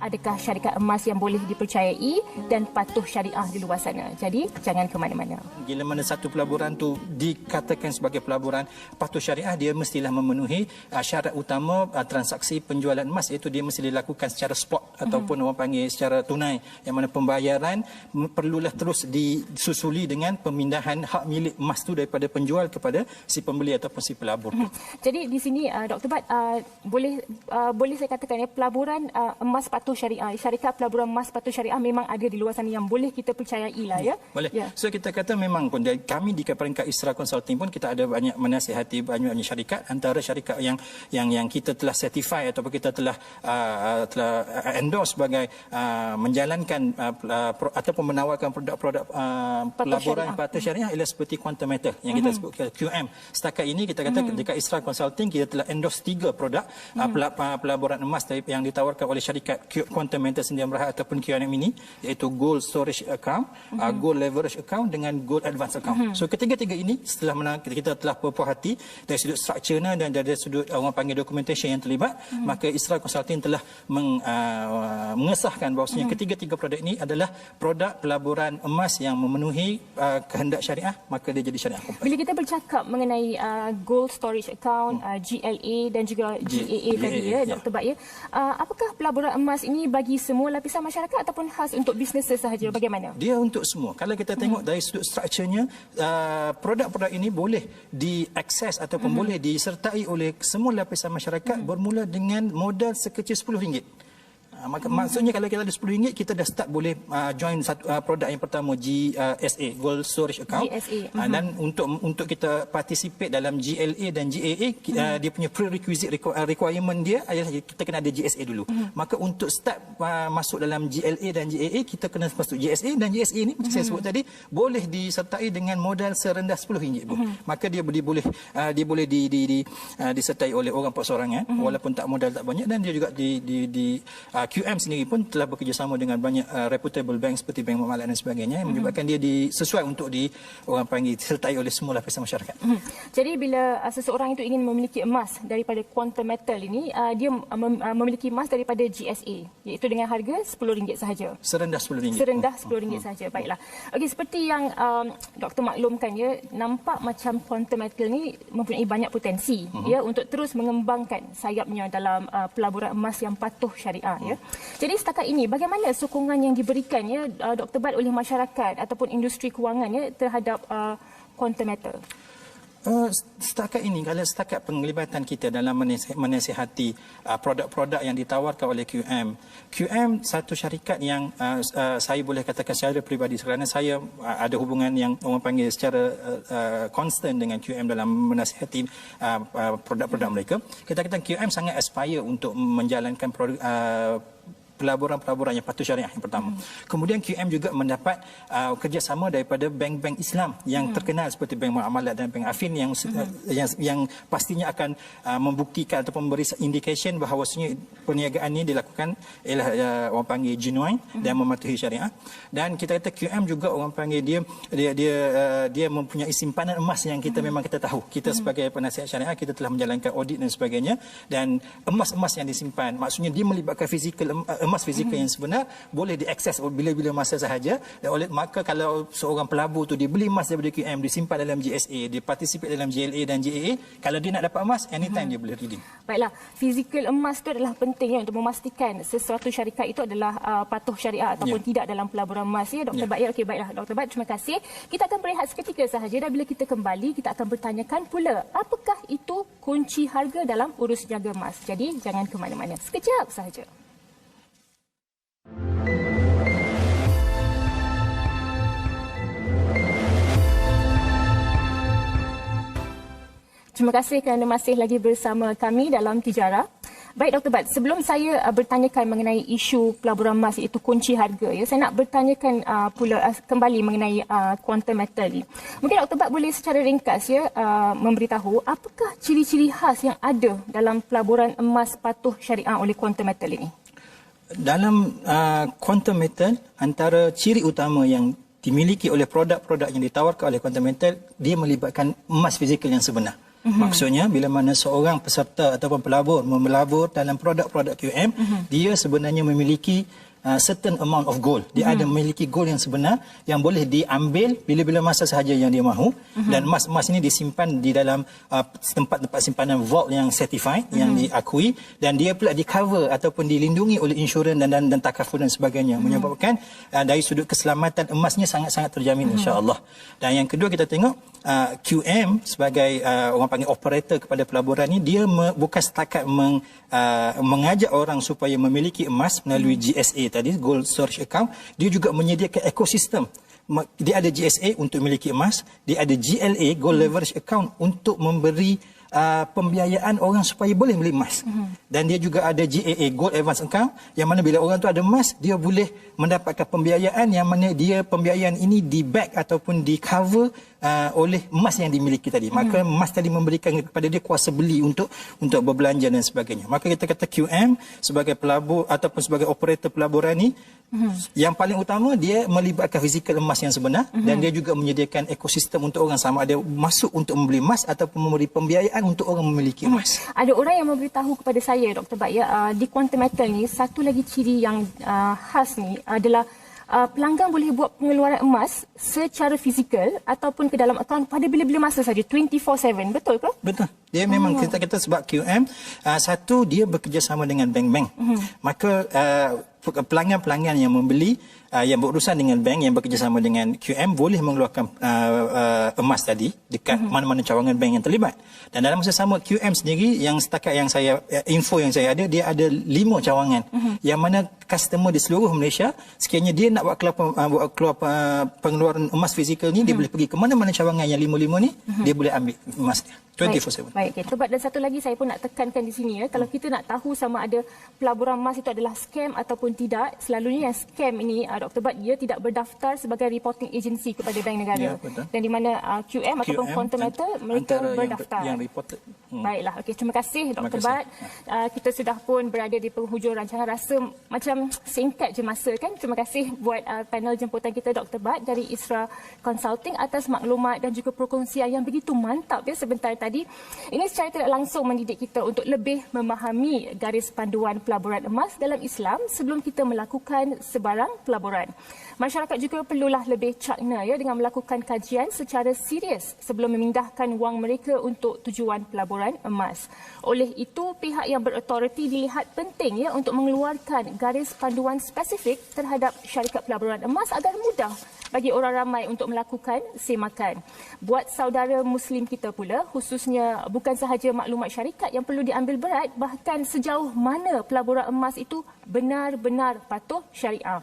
Adakah syarikat emas yang boleh dipercayai dan patuh syariah di luar sana? Jadi, jangan ke mana-mana. Bila mana satu pelaburan tu dikatakan sebagai pelaburan patuh syariah, dia mestilah memenuhi syarat utama transaksi penjualan emas, iaitu dia mesti dilakukan secara spot ataupun orang panggil secara tunai, yang mana pembayaran perlulah terus disusuli dengan pemindahan hak milik emas tu daripada penjual kepada si pembeli ataupun si pelabur. Jadi di sini Dr. Bat, boleh saya katakan pelaburan emas patuh syariah, syarikat pelaburan emas patuh syariah memang ada di luar sana yang boleh kita percayai lah ya. Boleh. Ya. So kita kata memang pun kami di peringkat Isra Consulting pun kita ada banyak menasihati banyak syarikat, antara syarikat yang kita telah certify ataupun kita telah endorse sebagai menjalankan ataupun menawarkan produk-produk pelaburan patuh syariah ialah seperti Quantum Metal yang kita sebut QM. Setakat ini kita kata dekat Isra Consulting kita telah endorse 3 produk pelaburan emas yang ditawarkan oleh syarikat Quantum Metal Sdn Bhd ataupun QNM ini, iaitu Gold Storage Account, Gold Leverage Account dengan Gold Advance Account. So ketiga-tiga ini setelah kita telah berpuas hati dari sudut strukturnya dan dari sudut orang panggil documentation yang terlibat, maka Isra Consulting telah mengesahkan bahawasanya ketiga-tiga produk ini adalah produk pelaburan emas yang memenuhi kehendak syariah, maka dia jadi syariah kompleks. Bila kita bercakap mengenai Gold Storage Account, GLA dan juga GAA tadi ya, Dr. Bat ya, apakah pelaburan emas ini bagi semua lapisan masyarakat ataupun khas untuk bisnes sahaja? Bagaimana? Dia untuk semua. Kalau kita tengok dari sudut strukturnya, produk-produk ini boleh diakses ataupun boleh disertai oleh semua lapisan masyarakat bermula dengan modal sekecil RM10. Maksudnya kalau kita ada RM10, kita dah start boleh join satu produk yang pertama, GSA, Gold Storage Account. Dan untuk kita participate dalam GLA dan GAA, dia punya prerequisite requirement dia adalah kita kena ada GSA dulu. Maka untuk start masuk dalam GLA dan GAA, kita kena masuk GSA, dan GSA ni macam saya sebut tadi boleh disertai dengan modal serendah RM10. Maka dia boleh disertai oleh orang perseorangan walaupun tak modal tak banyak, dan dia juga QM sendiri pun telah bekerjasama dengan banyak reputable bank seperti Bank Muamalat dan sebagainya, yang menyebabkan dia sesuai untuk orang panggil disertai oleh semua lapisan masyarakat. Jadi bila seseorang itu ingin memiliki emas daripada Quantum Metal ini, dia memiliki emas daripada GSA, iaitu dengan harga RM10 sahaja. Serendah RM10. Serendah RM10 sahaja. Baiklah. Okey, seperti yang Dr. maklumkan ya, nampak macam Quantum Metal ni mempunyai banyak potensi ya untuk terus mengembangkan sayapnya dalam pelaburan emas yang patuh syariah ya. Jadi setakat ini bagaimana sokongan yang diberikan ya Dr. Bat oleh masyarakat ataupun industri kewangan ya terhadap Quantum Metal? Setakat ini, kalau setakat penglibatan kita dalam menasihati produk-produk yang ditawarkan oleh QM satu syarikat yang saya boleh katakan secara peribadi, kerana saya ada hubungan yang orang panggil secara konstan dengan QM dalam menasihati produk-produk mereka. Kita kata QM sangat aspire untuk menjalankan pelaburan-pelaburan yang patuh syariah yang pertama. Kemudian QM juga mendapat kerjasama daripada bank-bank Islam yang terkenal seperti Bank Muamalat dan Bank Affin yang pastinya akan membuktikan ataupun memberi indication bahawasanya perniagaan ini dilakukan ialah orang panggil genuine dan mematuhi syariah. Dan kita kata QM juga orang panggil dia mempunyai simpanan emas yang kita memang kita tahu. Kita sebagai penasihat syariah kita telah menjalankan audit dan sebagainya, dan emas-emas yang disimpan maksudnya dia melibatkan emas fizikal yang sebenar boleh diakses bila-bila masa sahaja, dan maka kalau seorang pelabur tu dia beli emas daripada QM, disimpan dalam GSA, dia participate dalam GLA dan GAA, kalau dia nak dapat emas anytime dia boleh redeem. Baiklah, fizikal emas tu adalah penting ya untuk memastikan sesuatu syarikat itu adalah patuh syariah ataupun tidak dalam pelaburan emas ya Dr. Bat. Ya, okey, baiklah Dr. Bat, terima kasih. Kita akan berehat seketika sahaja, dan bila kita kembali kita akan bertanyakan pula apakah itu kunci harga dalam urus jaga emas. Jadi jangan ke mana-mana. Sekejap sahaja. Terima kasih kerana masih lagi bersama kami dalam Tijarah. Baik Dr. Bat, sebelum saya bertanyakan mengenai isu pelaburan emas iaitu kunci harga ya, saya nak bertanyakan pula kembali mengenai Quantum Metal ni. Mungkin Dr. Bat boleh secara ringkas ya memberitahu apakah ciri-ciri khas yang ada dalam pelaburan emas patuh syariah oleh Quantum Metal ini? Dalam Quantum Metal, antara ciri utama yang dimiliki oleh produk-produk yang ditawarkan oleh Quantum Metal, dia melibatkan emas fizikal yang sebenar. Maksudnya bila mana seorang peserta ataupun pelabur melabur dalam produk-produk QM, dia sebenarnya memiliki certain amount of gold. Dia ada memiliki gold yang sebenar yang boleh diambil bila-bila masa sahaja yang dia mahu, dan emas-emas ini disimpan di dalam tempat-tempat simpanan vault yang certified, yang diakui, dan dia pula di cover ataupun dilindungi oleh insurans dan takaful dan sebagainya, menyebabkan dari sudut keselamatan emasnya sangat-sangat terjamin insya-Allah. Dan yang kedua kita tengok QM sebagai orang panggil operator kepada pelaburan ini, dia bukan setakat mengajak orang supaya memiliki emas melalui GSA tadi, Gold Storage Account, dia juga menyediakan ekosistem. Dia ada GSA untuk memiliki emas, dia ada GLA, Gold Leverage Account, untuk memberi pembiayaan orang supaya boleh beli emas. Dan dia juga ada GAA, Gold Advance Account, yang mana bila orang tu ada emas, dia boleh mendapatkan pembiayaan yang mana pembiayaan ini di-back ataupun di-cover oleh emas yang dimiliki tadi. Maka emas tadi memberikan kepada dia kuasa beli untuk berbelanja dan sebagainya. Maka kita kata QM sebagai pelabur ataupun sebagai operator pelaburan ni, yang paling utama dia melibatkan fizikal emas yang sebenar, dan dia juga menyediakan ekosistem untuk orang, sama ada masuk untuk membeli emas ataupun memberi pembiayaan untuk orang memiliki emas. Ada orang yang memberitahu kepada saya, Dr. Bat, di Quantum Metal ni satu lagi ciri yang khas ni adalah pelanggan boleh buat pengeluaran emas secara fizikal ataupun ke dalam akaun pada bila-bila masa saja, 24/7. Betul ke? Betul. Dia memang kita sebab QM, satu, dia bekerjasama dengan bank-bank. Maka pelanggan-pelanggan yang membeli, yang berurusan dengan bank yang bekerjasama dengan QM boleh mengeluarkan emas tadi dekat mana-mana cawangan bank yang terlibat. Dan dalam masa sama, QM sendiri, yang setakat yang saya info yang saya ada, dia ada 5 cawangan yang mana customer di seluruh Malaysia, sekiranya dia nak buat keluar pengeluaran emas fizikal ni, dia boleh pergi ke mana-mana cawangan yang 5 ni, dia boleh ambil emas dia 24/7. Baik, okay. Dan satu lagi saya pun nak tekankan di sini, kalau kita nak tahu sama ada pelaburan emas itu adalah scam ataupun tidak, selalunya yang scam ini, Dr. Bat, dia tidak berdaftar sebagai reporting agency kepada bank negara. Ya, dan di mana QM ataupun Quantum Metal mereka berdaftar. Yang reported. Baiklah, okey, terima kasih Dr. Bat. Kita sudah pun berada di penghujung rancangan, rasa macam singkat je masa kan. Terima kasih buat panel jemputan kita Dr. Bat dari Isra Consulting atas maklumat dan juga perkongsian yang begitu mantap sebentar tadi. Ini secara tidak langsung mendidik kita untuk lebih memahami garis panduan pelaburan emas dalam Islam sebelum kita melakukan sebarang pelaburan. Masyarakat juga perlulah lebih cakna dengan melakukan kajian secara serius sebelum memindahkan wang mereka untuk tujuan pelaburan emas. Oleh itu, pihak yang berautoriti dilihat penting untuk mengeluarkan garis panduan spesifik terhadap syarikat pelaburan emas agar mudah bagi orang ramai untuk melakukan semakan. Buat saudara Muslim kita pula, khususnya bukan sahaja maklumat syarikat yang perlu diambil berat, bahkan sejauh mana pelaburan emas itu benar-benar patuh syariah.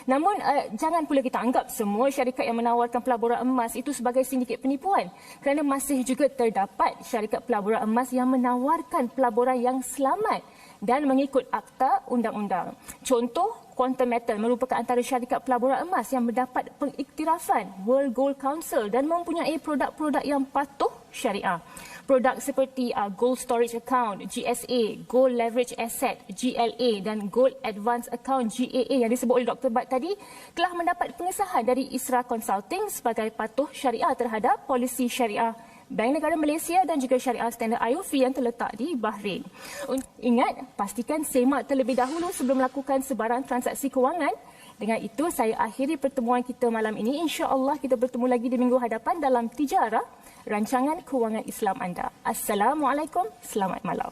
Namun, jangan pula kita anggap semua syarikat yang menawarkan pelaburan emas itu sebagai sindiket penipuan, kerana masih juga terdapat syarikat pelaburan emas yang menawarkan pelaburan yang selamat dan mengikut akta undang-undang. Contoh, Quantum Metal merupakan antara syarikat pelaburan emas yang mendapat pengiktirafan World Gold Council dan mempunyai produk-produk yang patuh syariah. Produk seperti Gold Storage Account, GSA, Gold Leverage Asset, GLA dan Gold Advance Account, GAA yang disebut oleh Dr. Bat tadi telah mendapat pengesahan dari Isra Consulting sebagai patuh syariah terhadap polisi syariah Bank Negara Malaysia dan juga syariah standard IOF yang terletak di Bahrain. Ingat, pastikan semak terlebih dahulu sebelum melakukan sebarang transaksi kewangan. Dengan itu, saya akhiri pertemuan kita malam ini. InsyaAllah kita bertemu lagi di minggu hadapan dalam Tijarah, rancangan kewangan Islam anda. Assalamualaikum, selamat malam.